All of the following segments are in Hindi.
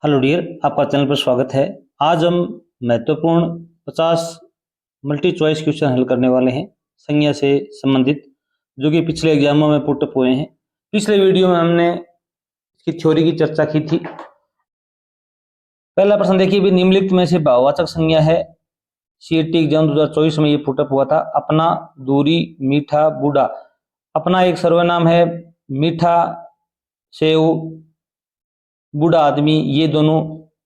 हेलो डियर, आपका चैनल पर स्वागत है। आज हम महत्वपूर्ण 50 मल्टी चॉइस क्वेश्चन हल करने वाले हैं संज्ञा से संबंधित, जो कि पिछले एग्जामों में पुटअप हुए हैं। पिछले वीडियो में हमने इसकी थ्योरी की चर्चा की थी। पहला प्रश्न देखिए, भी निम्नलिखित में से भाववाचक संज्ञा है। सीईटी एग्जाम 2024 में ये पुटअप हुआ था। अपना, दूरी, मीठा, बूढ़ा। अपना एक सर्वनाम है, मीठा से बूढ़ा आदमी, ये दोनों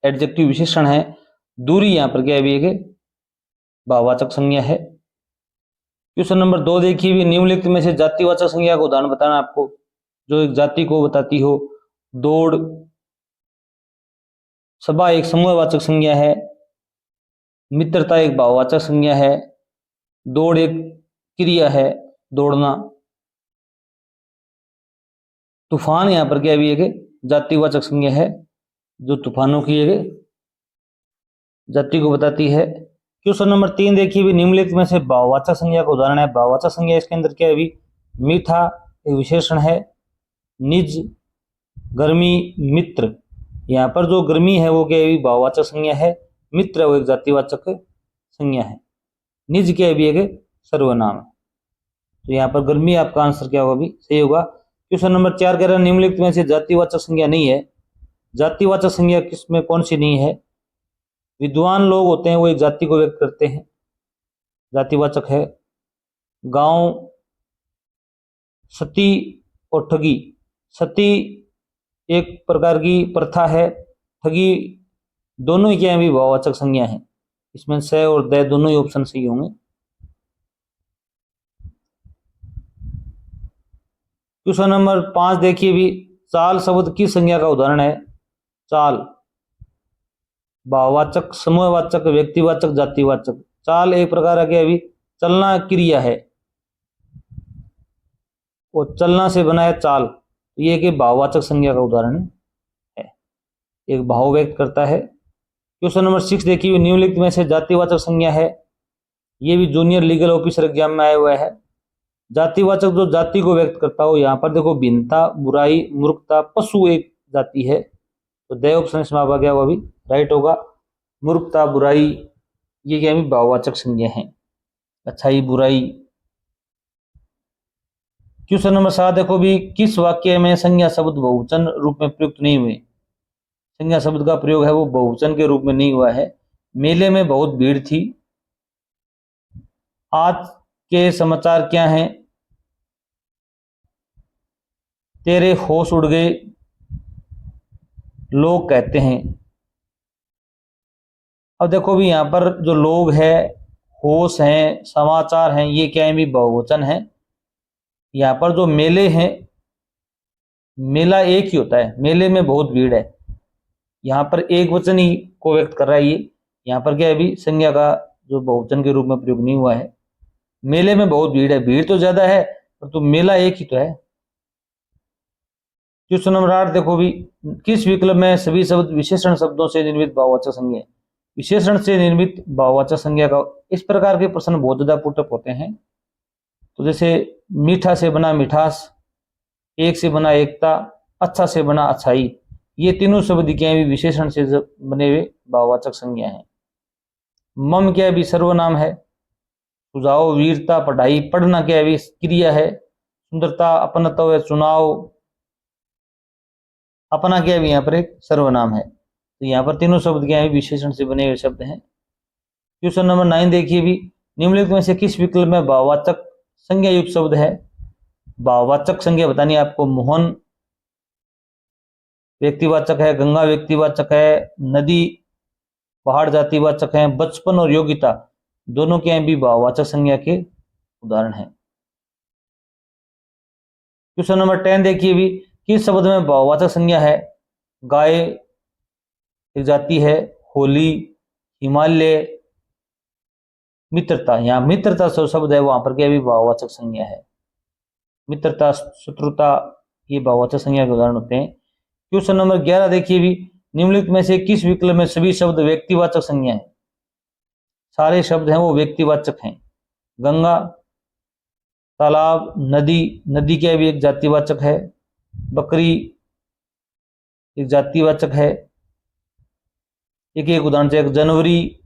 एडजेक्टिव विशेषण है। दूरी यहाँ पर क्या है, भी एक भाववाचक संज्ञा है। क्वेश्चन नंबर 2 देखिए, भी निम्नलिखित में से जातिवाचक संज्ञा का उदाहरण बताना आपको, जो एक जाति को बताती हो। दौड़, सभा एक समूहवाचक संज्ञा है। मित्रता एक भाववाचक संज्ञा है। दौड़ एक क्रिया है, दौड़ना। तूफान यहाँ पर क्या भी एक जातिवाचक संज्ञा है, जो तूफानों की एक जाति को बताती है। क्वेश्चन नंबर 3 देखिए, भी निम्नलिखित में से भाववाचक संज्ञा का उदाहरण है। भाववाचक संज्ञा इसके अंदर क्या है, भी मीठा एक विशेषण है। निज, गर्मी, मित्र। यहाँ पर जो गर्मी है वो क्या है, भाववाचक संज्ञा है। मित्र वो एक जातिवाचक संज्ञा है। निज क्या है, भी एक सर्वनाम है। तो यहाँ पर गर्मी आपका आंसर क्या होगा, भी सही होगा। क्वेश्चन नंबर 4 कह रहा है, निम्नलिखित में से जातिवाचक संज्ञा नहीं है। जातिवाचक संज्ञा किसमें कौन सी नहीं है? विद्वान लोग होते हैं, वो एक जाति को व्यक्त करते हैं, जातिवाचक है। गांव, सती और ठगी। सती एक प्रकार की प्रथा है, ठगी दोनों ही क्या है, भी भाववाचक संज्ञा है। इसमें से और द दोनों ही ऑप्शन सही होंगे। क्वेश्चन नंबर 5 देखिए, भी चाल शब्द किस संज्ञा का उदाहरण है? चाल भाववाचक, समूहवाचक, व्यक्तिवाचक, जातिवाचक। चाल एक प्रकार का भी चलना क्रिया है, और चलना से बना है चाल। ये कि भाववाचक संज्ञा का उदाहरण है, एक भाव व्यक्त करता है। क्वेश्चन नंबर 6 देखिए, निम्नलिखित में से जातिवाचक संज्ञा है। ये भी जूनियर लीगल ऑफिसर एग्जाम में आया हुआ है। जातिवाचक जो जाति को व्यक्त करता हो, यहाँ पर देखो भिन्नता, बुराई, मूर्खता, पशु एक जाति है। तो द ऑप्शन इसमें आ गया, वो भी राइट होगा। मूर्खता, बुराई, ये क्या है, भाववाचक संज्ञा है। अच्छाई, बुराई। क्वेश्चन नंबर 7 देखो, भी किस वाक्य में संज्ञा शब्द बहुवचन रूप में प्रयुक्त नहीं हुए? संज्ञा शब्द का प्रयोग है वो बहुवचन के रूप में नहीं हुआ है। मेले में बहुत भीड़ थी। आज के समाचार क्या हैं? तेरे होश उड़ गए, लोग कहते हैं। अब देखो भी यहाँ पर जो लोग हैं, होश हैं, समाचार हैं, ये क्या है, भी बहुवचन है। यहाँ पर जो मेले हैं, मेला एक ही होता है, मेले में बहुत भीड़ है। यहाँ पर एक वचन ही को व्यक्त कर रहा है ये। यहाँ पर क्या है, भी संज्ञा का जो बहुवचन के रूप में प्रयोग नहीं हुआ है। मेले में बहुत भीड़ है, भीड़ तो ज्यादा है पर तो मेला एक ही तो है। क्वेश्चन नंबर 8 देखो, भी किस विकल्प में सभी शब्द विशेषण शब्दों से निर्मित भाववाचक संज्ञा है? विशेषण से निर्मित भाववाचक संज्ञा का इस प्रकार के प्रश्न बहुत ज्यादा पुटअप होते हैं। तो जैसे मीठा से बना मिठास, एक से बना एकता, अच्छा से बना अच्छाई। ये तीनों शब्द क्या है, विशेषण से बने हुए भाववाचक संज्ञा है। मम क्या है, भी सर्वनाम है। सुझाव, वीरता, पढ़ाई, पढ़ना क्या है, भी क्रिया है। सुंदरता, अपनत्व, चुनाव, अपना क्या है, यहाँ पर एक सर्वनाम है। तो यहाँ पर तीनों शब्द क्या है, विशेषण से बने हुए शब्द हैं। क्वेश्चन नंबर 9 देखिए, भी निम्नलिखित में से किस विकल्प में भाववाचक संज्ञा युक्त शब्द है? भाववाचक संज्ञा बतानी है आपको। मोहन व्यक्तिवाचक है, गंगा व्यक्तिवाचक है, नदी, पहाड़ जातिवाचक है, बचपन और योग्यता दोनों के भी भाववाचक संज्ञा के उदाहरण है। क्वेश्चन नंबर 10 देखिए, भी किस शब्द में भाववाचक संज्ञा है? गाय एक जाति है, होली, हिमालय, मित्रता। यहाँ मित्रता शब्द है, वहां पर क्या भी भाववाचक संज्ञा है। मित्रता, शत्रुता, ये भाववाचक संज्ञा के उदाहरण होते हैं। क्वेश्चन नंबर 11 देखिए, भी निम्नलिखित में से किस विकल्प में सभी शब्द व्यक्तिवाचक संज्ञा है? सारे शब्द हैं वो व्यक्तिवाचक हैं। गंगा, तालाब, नदी, नदी क्या भी एक जातिवाचक है। बकरी एक जातिवाचक है। एक एक उदाहरण से, एक जनवरी,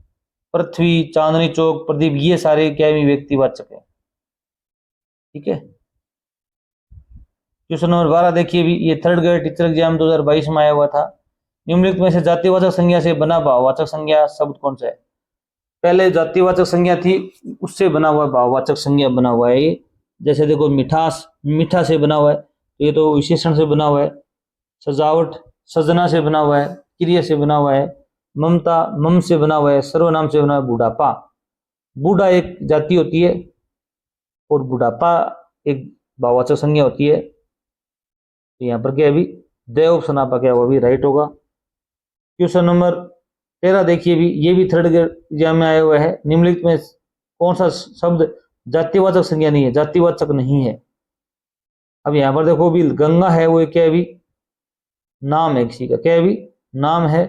पृथ्वी, चांदनी चौक, प्रदीप, ये सारे क्या है व्यक्तिवाचक है। ठीक है। क्वेश्चन नंबर 12 देखिए भी, ये थर्ड ग्रेड टीचर एग्जाम 2022 में आया हुआ था। निम्नलिखित में से जातिवाचक संज्ञा से बना भाववाचक संज्ञा शब्द कौन सा है? पहले जातिवाचक संज्ञा थी, उससे बना हुआ भाववाचक संज्ञा बना हुआ है ये। जैसे देखो मिठास, मीठा से बना हुआ है, तो ये तो विशेषण से बना हुआ है। सजावट, सजना से बना हुआ है, क्रिया से बना हुआ है। ममता, मम से बना हुआ है, सर्वनाम से बना हुआ है। बुढ़ापा, बूढ़ा एक जाति होती है और बुढ़ापा एक भाववाचक संज्ञा होती है। तो यहाँ पर क्या है अभी देव ऑप्शन आपका क्या हुआ अभी राइट होगा। क्वेश्चन नंबर 13 देखिए भी, ये भी थर्ड एग्जाम में आया हुआ है। निम्नलिखित में कौन सा शब्द जातिवाचक संज्ञा नहीं है, जातिवाचक नहीं है? अब यहाँ पर देखो भी गंगा है, वो क्या है भी नाम है किसी का, क्या है भी नाम है।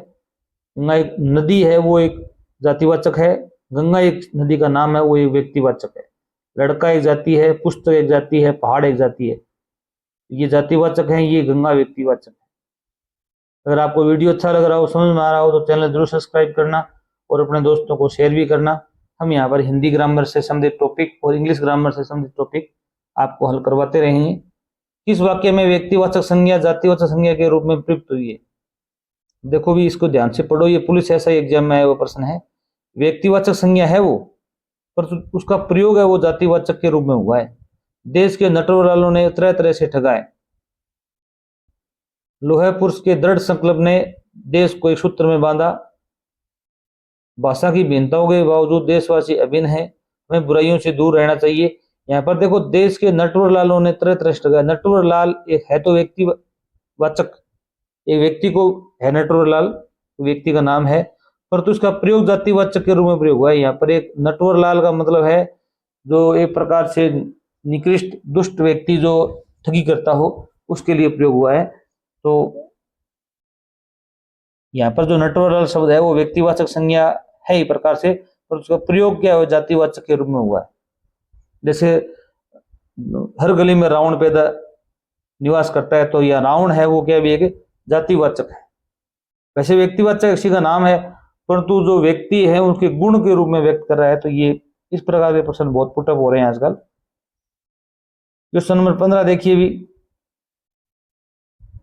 गंगा एक नदी है, वो एक जातिवाचक है। गंगा एक नदी का नाम है, वो एक व्यक्तिवाचक है। लड़का एक जाति है, पुस्तक एक जाति है, पहाड़ एक जाति है। ये जातिवाचक है, ये गंगा व्यक्तिवाचक है। अगर आपको वीडियो अच्छा लग रहा हो, समझ में आ रहा हो, तो चैनल जरूर सब्सक्राइब करना और अपने दोस्तों को शेयर भी करना। हम यहाँ पर हिंदी ग्रामर से संबंधित टॉपिक और इंग्लिश ग्रामर से संबंधित टॉपिक आपको हल करवाते रहेंगे। किस वाक्य में व्यक्तिवाचक संज्ञा जातिवाचक संज्ञा के रूप में प्रयुक्त हुई है? देखो भी इसको ध्यान से पढ़ो, ये पुलिस ऐसा एग्जाम में आया हुआ प्रश्न है। व्यक्तिवाचक संज्ञा है वो, पर उसका प्रयोग है वो जातिवाचक के रूप में हुआ है। देश के नटवरलालों ने तरह तरह से ठगाए। लोहे पुरुष के दृढ़ संकल्प ने देश को एक सूत्र में बांधा। भाषा की भिन्नताओं के बावजूद देशवासी अभिन्न है, हमें बुराइयों से दूर रहना चाहिए। यहाँ पर देखो देश के नटवरलालों ने तरह तरह से ठगाए। नटवरलाल एक है तो व्यक्तिवाचक, एक व्यक्ति को है नटवरलाल, व्यक्ति का नाम है, परंतु उसका प्रयोग जातिवाचक के रूप में प्रयोग हुआ है। यहाँ पर एक नटवरलाल का मतलब है जो एक प्रकार से निकृष्ट दुष्ट व्यक्ति जो ठगी करता हो, उसके लिए प्रयोग हुआ है। तो यहाँ पर जो नटवरलाल शब्द है वो व्यक्तिवाचक संज्ञा है एक प्रकार से, पर उसका प्रयोग क्या है जातिवाचक के रूप में हुआ है। जैसे हर गली में रावण पैदा निवास करता है, तो यह रावण है वो क्या भी एक जातिवाचक है। वैसे व्यक्तिवाचक किसी का नाम है, परंतु जो व्यक्ति है उसके गुण के रूप में व्यक्त कर रहा है। तो ये इस प्रकार के प्रश्न बहुत पुटअप हो रहे हैं आजकल। क्वेश्चन नंबर 15 देखिए भी,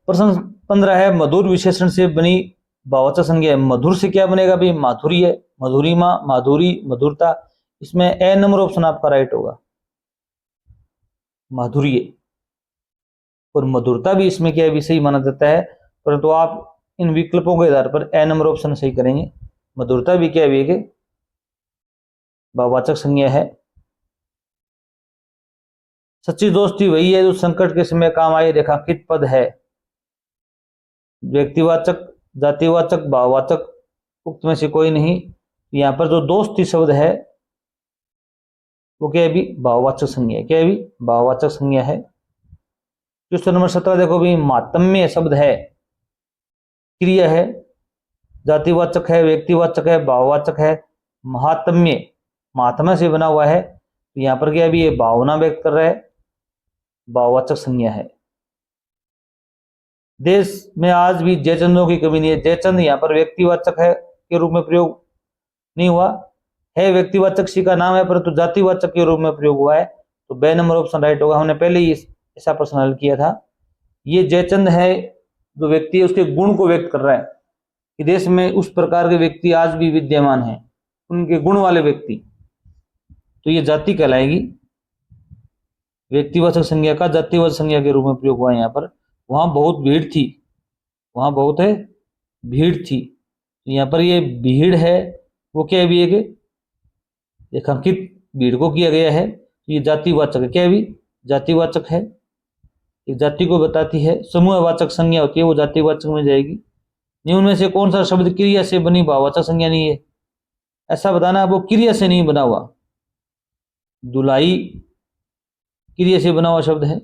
प्रश्न 15 है मधुर विशेषण से बनी भाववाचक संज्ञा है। मधुर से क्या बनेगा भाई माधुर्य, मधुरिमा, माधुरी, मधुरता। इसमें ए नंबर ऑप्शन आपका राइट होगा, माधुर्य। और मधुरता भी इसमें क्या भी सही माना जाता है, परंतु आप इन विकल्पों के आधार पर ए नंबर ऑप्शन सही करेंगे। मधुरता भी क्या है कि भाववाचक संज्ञा है। सच्ची दोस्ती वही है जो संकट के समय काम आए, रेखांकित पद है। व्यक्तिवाचक, जातिवाचक, भाववाचक, उक्त में से कोई नहीं। यहाँ पर जो दोस्ती शब्द है वो क्या है भी भाववाचक संज्ञा है, क्या है भी भाववाचक संज्ञा है। क्वेश्चन नंबर 17 देखो भी, मातम्य शब्द है, क्रिया है, जातिवाचक है, व्यक्तिवाचक है, भाववाचक है। महात्म्य, महात्म्य से बना हुआ है, तो यहाँ पर क्या भी ये भावना व्यक्त कर रहा है, भाववाचक संज्ञा है। देश में आज भी जयचंदों की कमी नहीं है। जयचंद यहाँ पर व्यक्तिवाचक है के रूप में प्रयोग नहीं हुआ है, व्यक्तिवाचक सी का नाम है, परंतु जातिवाचक के रूप में प्रयोग हुआ है। तो बे नंबर ऑप्शन राइट होगा। हमने पहले ही ऐसा प्रश्न हल किया था। ये जयचंद है जो व्यक्ति है उसके गुण को व्यक्त कर रहा है कि देश में उस प्रकार के व्यक्ति आज भी विद्यमान है, उनके गुण वाले व्यक्ति, तो ये जाति कहलाएगी। व्यक्तिवाचक संज्ञा का जातिवाचक संज्ञा के रूप में प्रयोग हुआ है यहाँ पर। वहां बहुत भीड़ थी, वहां बहुत है भीड़ थी, तो यहाँ पर ये भीड़ है वो क्या है भी एक रेखांकित भीड़ को किया गया है। तो ये जातिवाचक है, क्या है भी जातिवाचक है, एक जाति को बताती है। समूहवाचक संज्ञा होती है वो जातिवाचक में जाएगी। निम्न में से कौन सा शब्द क्रिया से बनी भाववाचक संज्ञा नहीं है? ऐसा बताना वो क्रिया से नहीं बना हुआ। दुलाई क्रिया से बना हुआ शब्द है,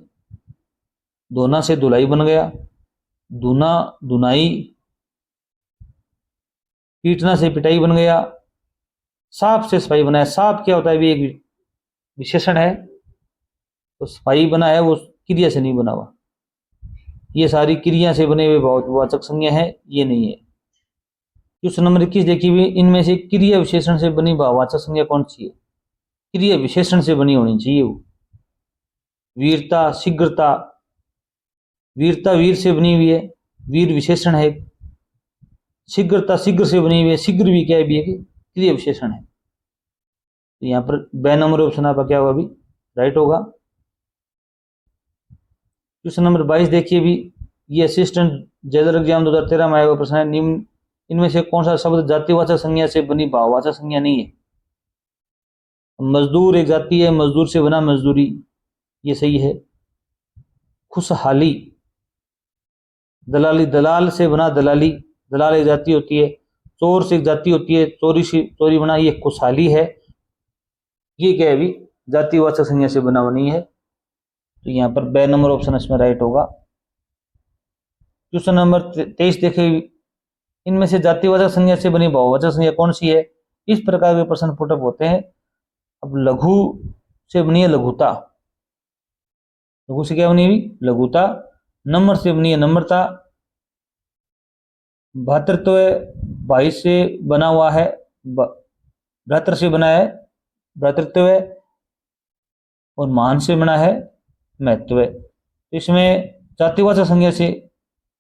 धोना से धुलाई बन गया, धुना धुनाई, पीटना से पिटाई बन गया, साफ से सफाई बनाया। साफ क्या होता है भी एक विशेषण है, तो सफाई बना है वो क्रिया से नहीं बना हुआ। ये सारी क्रिया से बने हुए भाववाचक संज्ञा है, ये नहीं है। क्वेश्चन नंबर 21 देखिए भी, इनमें से क्रिया विशेषण से बनी भाववाचक संज्ञा कौन सी है? क्रिया विशेषण से बनी होनी चाहिए वो। वीरता, शीघ्रता, वीरता वीर से बनी हुई है, वीर विशेषण है। शीघ्रता शीघ्र से बनी हुई है, शीघ्र भी क्या है भी है क्रिया विशेषण है। तो यहाँ पर ब नंबर ऑप्शन आपका क्या होगा अभी राइट होगा। क्वेश्चन नंबर 22 देखिए भी, ये असिस्टेंट जनरल एग्जाम 2013 में आया हुआ प्रश्न है, निम्न इनमें से कौन सा शब्द जातिवाचक संज्ञा से बनी भाववाचक संज्ञा नहीं है? मजदूर एक जाति है, मजदूर से बना मजदूरी, ये सही है। खुशहाली, दलाली, दलाल से बना दलाली, दलाल एक जाति होती है। चोर से एक जाति होती है, चोरी से चोरी बना, ये खुशहाली है। ये क्या है अभी जातिवाचक संज्ञा से बना हुआ नहीं है। तो यहाँ पर ब नंबर ऑप्शन इसमें राइट होगा। क्वेश्चन नंबर 23 देखे, इनमें से जातिवाचक संज्ञा से बनी भाववाचक संज्ञा कौन सी है? इस प्रकार के प्रश्न पुटअप होते हैं। अब लघु से बनी है लघुता, लघु से क्या बनी हुई लघुता। नम्र से बनी है नम्रता। भातृत्व भाई से बना हुआ है, भ्रातृ से बना है भ्रातृत्व, और मान से बना है महत्व। इसमें जातिवाचक संज्ञा से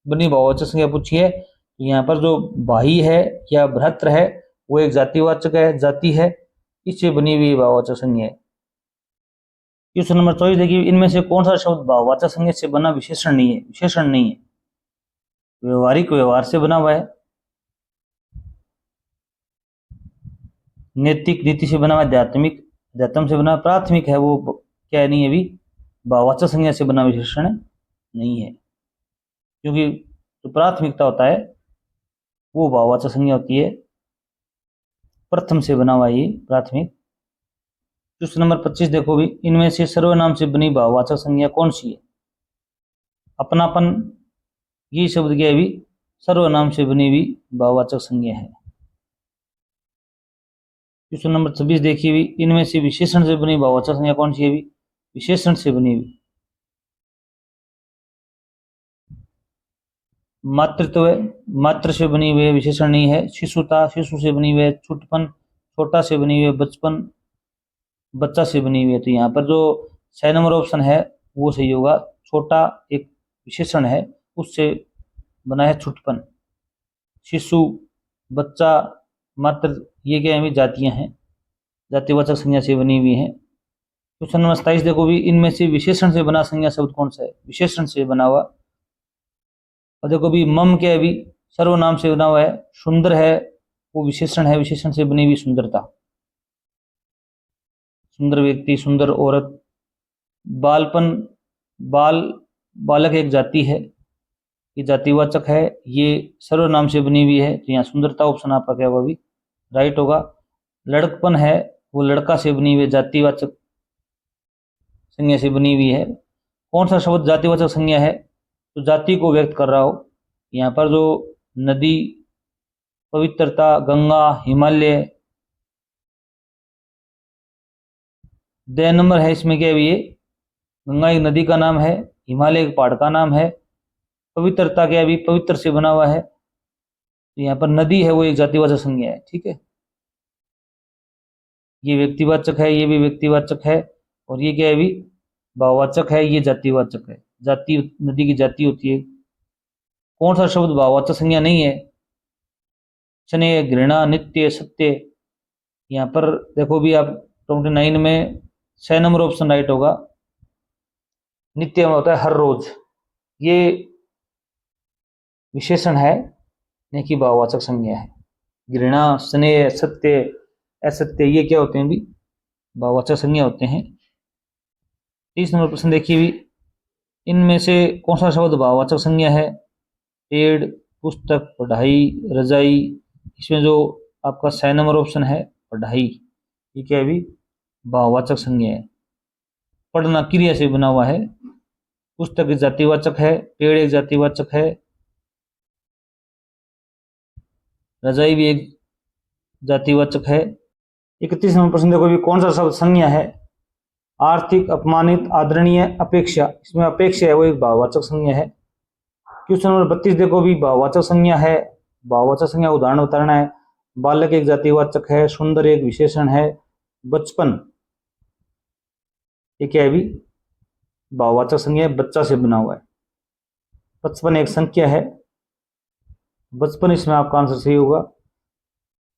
बनी भाववाचक संज्ञा पूछी है। यहाँ पर जो भाई है या भ्रातृ है वो एक जातिवाचक है, जाति है, इससे बनी हुई भाववाचक संज्ञा है। क्वेश्चन नंबर 24 देखिए, इनमें से कौन सा शब्द भाववाचक संज्ञा से बना विशेषण नहीं है? विशेषण नहीं है, व्यवहारिक व्यवहार से बना हुआ है। नैतिक नीति से बना हुआ है। आध्यात्मिक अध्यात्म से बना। प्राथमिक है वो क्या नहीं है अभी भाववाचक संज्ञा से बना विशेषण नहीं है, क्योंकि जो प्राथमिकता होता है वो भाववाचक संज्ञा होती है। प्रथम से बना हुआ ये प्राथमिक। क्वेश्चन नंबर 25 देखो भी, इनमें से सर्वनाम से बनी भाववाचक संज्ञा कौन सी है? अपनापन, ये शब्द क्या है भी सर्वनाम से बनी हुई भाववाचक संज्ञा है। क्वेश्चन नंबर 26 देखिए भी, इनमें से विशेषण से बनी भाववाचक संज्ञा कौन सी है भी? विशेषण से बनी हुई। मातृत्व, मातृ से बनी हुई विशेषण नहीं है। शिशुता, शिशु से बनी हुई है। छुटपन, छोटा से बनी हुई है। बचपन, बच्चा से बनी हुई है। तो यहाँ पर जो 6 नंबर ऑप्शन है वो सही होगा। छोटा एक विशेषण है, उससे बना है छुटपन। शिशु, बच्चा, मातृ, ये क्या है जातियां हैं, जातिवाचक संज्ञा से बनी हुई हैं। क्वेश्चन नंबर 27 देखो भी, इनमें से विशेषण से बना संज्ञा शब्द कौन सा है? विशेषण से बना हुआ। और देखो भी मम क्या है भी सर्वनाम से बना हुआ है। सुंदर है वो विशेषण है, विशेषण से बनी हुई सुंदरता। सुंदर व्यक्ति, सुंदर औरत। बालपन, बाल, बालक एक जाति है, ये जातिवाचक है, ये सर्वनाम से बनी हुई है। तो यहाँ सुंदरता ऑप्शन आपका क्या होगा भी राइट होगा। लड़कपन है वो लड़का से बनी हुई है, जातिवाचक संज्ञा से बनी हुई है। कौन सा शब्द जातिवाचक संज्ञा है तो जाति को व्यक्त कर रहा हो? यहाँ पर जो नदी, पवित्रता, गंगा, हिमालय। 2 नंबर है इसमें क्या है ये गंगा एक नदी का नाम है, हिमालय एक पहाड़ का नाम है। पवित्रता क्या है पवित्र से बना हुआ है। तो यहाँ पर नदी है वो एक जातिवाचक संज्ञा है, ठीक है। ये व्यक्तिवाचक है, ये भी व्यक्तिवाचक है, और ये क्या है भाववाचक है, ये जातिवाचक है। जाति नदी की जाति होती है। कौन सा शब्द भाववाचक संज्ञा नहीं है? स्नेह, घृणा, नित्य, सत्य। यहाँ पर देखो भी आप 29 में 6 नंबर ऑप्शन राइट होगा। नित्य में होता है हर रोज, ये विशेषण है नहीं कि भाववाचक संज्ञा है। घृणा, स्नेह, सत्य, असत्य, ये क्या होते हैं भी भाववाचक संज्ञा होते हैं। 30 नंबर प्रश्न देखिए भी, इनमें से कौन सा शब्द भाववाचक संज्ञा है? पेड़, पुस्तक, पढ़ाई, रजाई। इसमें जो आपका 6 नंबर ऑप्शन है पढ़ाई, ये क्या है भी भाववाचक संज्ञा है। पढ़ना क्रिया से बना हुआ है। पुस्तक एक जातिवाचक है, पेड़ एक जातिवाचक है, रजाई भी एक जातिवाचक है। 31 नंबर प्रश्न देखो भी, कौन सा शब्द संज्ञा है? आर्थिक, अपमानित, आदरणीय, अपेक्षा। इसमें अपेक्षा है वो एक भाववाचक संज्ञा है। क्वेश्चन नंबर 32 देखो भी भाववाचक संज्ञा है भाववाचक संज्ञा उदाहरण बताना है। बालक एक जातिवाचक है, सुंदर एक विशेषण है, बचपन ये क्या है भी भाववाचक संज्ञा है, बच्चा से बना हुआ है। बचपन एक संख्या है, बचपन इसमें आपका आंसर सही होगा।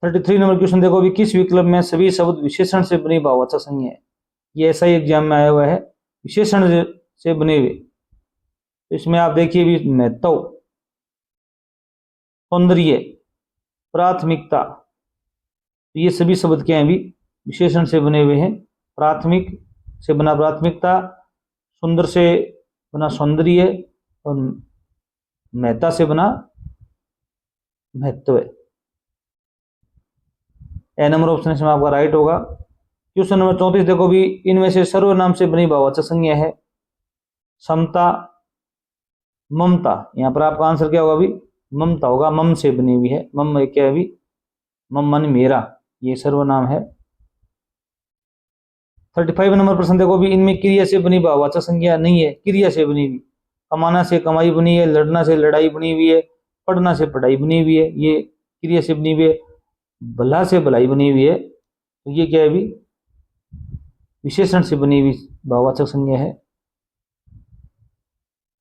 33 नंबर क्वेश्चन देखो भी, किस विकल्प में सभी शब्द विशेषण से बनी भाववाचक संज्ञा है? ये ऐसा ही एग्जाम में आया हुआ है, विशेषण से बने हुए। तो इसमें आप देखिए भी महत्व, सौंदर्य, प्राथमिकता, तो ये सभी शब्द क्या हैं भी विशेषण से बने हुए हैं। प्राथमिक से बना प्राथमिकता, सुंदर से बना सौंदर्य और महत्ता से बना महत्व। ए नंबर ऑप्शन इसमें आपका राइट होगा। क्वेश्चन नंबर 34 देखो भी, इनमें से सर्वनाम से बनी भाववाचक संज्ञा है समता, ममता। यहां पर आपका आंसर क्या होगा भी ममता होगा, मम से बनी हुई है। मम क्या है भी मम मन मेरा, ये सर्वनाम है। 35 नंबर प्रश्न देखो भी, इनमें क्रिया से बनी भाववाचक संज्ञा नहीं है, क्रिया से बनी हुई। कमाना से कमाई बनी है, लड़ना से लड़ाई बनी हुई है, पढ़ना से पढ़ाई बनी हुई है, ये क्रिया से बनी हुई है। भला से भलाई बनी हुई है, तो ये क्या है भी विशेषण से बनी हुई भाववाचक संज्ञा है।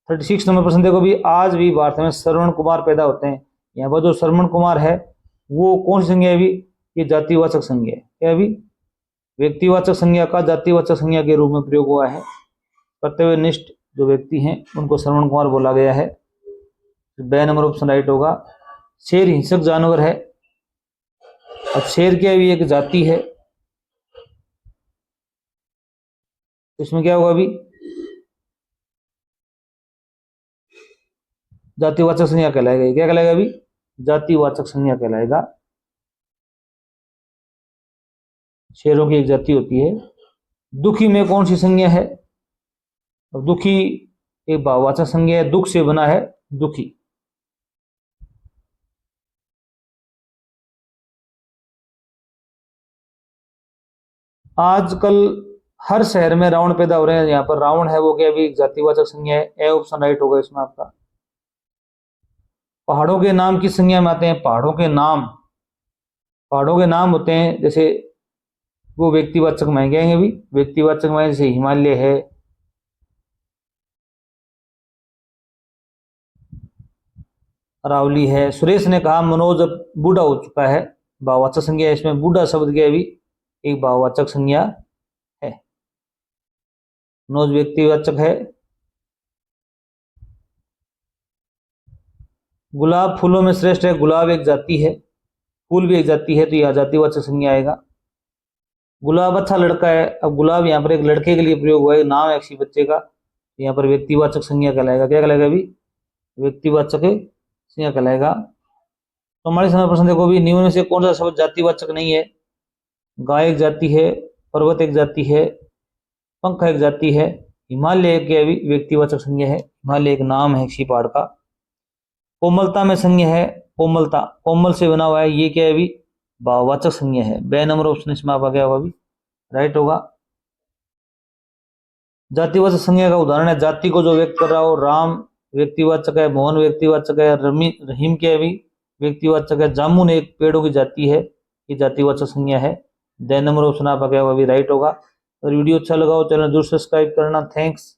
36 नंबर प्रश्न देखो भी, आज भी भारत में श्रवण कुमार पैदा होते हैं। यहाँ पर जो श्रवण कुमार है वो कौन सी संज्ञा है भी? ये जातिवाचक संज्ञा है। क्या है भी व्यक्तिवाचक संज्ञा का जातिवाचक संज्ञा के रूप में प्रयोग हुआ है। कर्तव्यनिष्ठ जो व्यक्ति हैं उनको श्रवण कुमार बोला गया है। बे नंबर ऑप्शन राइट होगा। शेर हिंसक जानवर है, अब शेर क्या भी एक जाति है, इसमें क्या होगा अभी जातिवाचक संज्ञा कहलाएगा। क्या कहलाएगा अभी जातिवाचक संज्ञा कहलाएगा। शेरों की एक जाति होती है। दुखी में कौन सी संज्ञा है? दुखी एक भाववाचक संज्ञा है, दुख से बना है दुखी। आजकल हर शहर में रावण पैदा हो रहे हैं, यहाँ पर रावण है वो क्या भी एक जातिवाचक संज्ञा है। ए ऑप्शन राइट होगा इसमें आपका। पहाड़ों के नाम किस संज्ञा में आते हैं? पहाड़ों के नाम होते हैं जैसे वो व्यक्तिवाचक में कहेंगे भी, व्यक्तिवाचक में जैसे हिमालय है, अरावली है। सुरेश ने कहा मनोज अब बूढ़ा हो चुका है, भाववाचक संज्ञा है इसमें। बूढ़ा शब्द क्या है भी एक भाववाचक संज्ञा है। मनोज व्यक्तिवाचक है। गुलाब फूलों में श्रेष्ठ है, गुलाब एक जाति है, फूल भी एक जाति है, तो यह जातिवाचक संज्ञा आएगा। गुलाब अच्छा लड़का है, अब गुलाब यहाँ पर एक लड़के के लिए प्रयोग हुआ है, नाम है किसी बच्चे का, यहाँ पर व्यक्तिवाचक संज्ञा कहलाएगा। क्या कहलाएगा अभी व्यक्तिवाचक संज्ञा कहलाएगा। तो हमारे समय प्रश्न देखो भी, निम्न में से कौन सा शब्द जातिवाचक नहीं है? गाय एक जाति है, पर्वत एक जाति है, पंख एक जाति है, हिमालय के भी व्यक्तिवाचक संज्ञा है, हिमालय एक नाम है किसी पहाड़ का। कोमलता में संज्ञा है, कोमलता कोमल से बना हुआ है, ये क्या है भी भाववाचक संज्ञा है। बे नंबर ऑप्शन इसमें आपका क्या होगा भी राइट होगा। जातिवाचक संज्ञा का उदाहरण है जाति को जो व्यक्त कर रहा हो, राम व्यक्तिवाचक है, मोहन व्यक्तिवाचक है, रहीम क्या है भी व्यक्तिवाचक है, जामुन एक पेड़ों की जाति है, ये जातिवाचक संज्ञा है। द नंबर ऑप्शन आपका क्या होगा भी राइट होगा। अगर वीडियो अच्छा लगा हो चैनल जरूर सब्सक्राइब करना। थैंक्स।